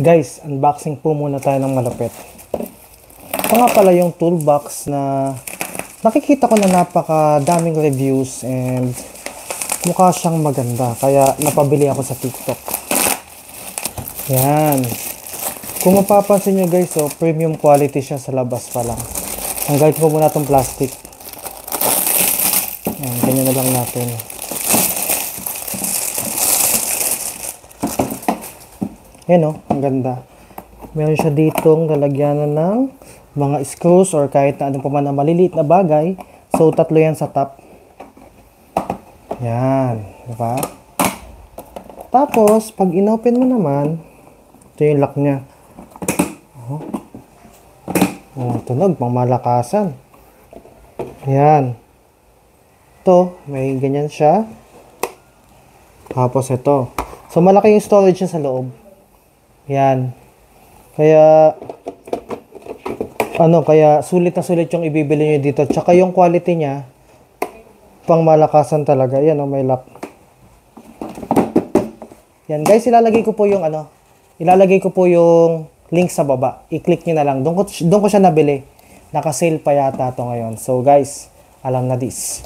Guys, unboxing po muna tayo ng malupit. Ito nga pala yung toolbox na nakikita ko na napakadaming reviews and mukha siyang maganda. Kaya napabili ako sa TikTok. Yan. Kung mapapansin nyo guys, premium quality siya sa labas pa lang. Tanggalin ko muna itong plastic. Yan, ganyan na lang natin. Yan ang ganda. Meron siya ditong lalagyanan ng mga screws or kahit na ano pa man na maliliit na bagay. So, tatlo yan sa top. Yan. Diba? Tapos, pag inopen mo naman, ito yung lock niya. Tunog, pang malakasan. Yan. Ito, may ganyan siya. Tapos ito. So, malaki yung storage niya sa loob. Yan. Kaya sulit na sulit yung ibibili nyo dito. Tsaka yung quality niya, pang malakasan talaga. Yan may lock. Yan guys, ilalagay ko po yung link sa baba. I-click nyo na lang. Doon ko siya nabili. Naka-sale pa yata to ngayon. So guys, alam na this.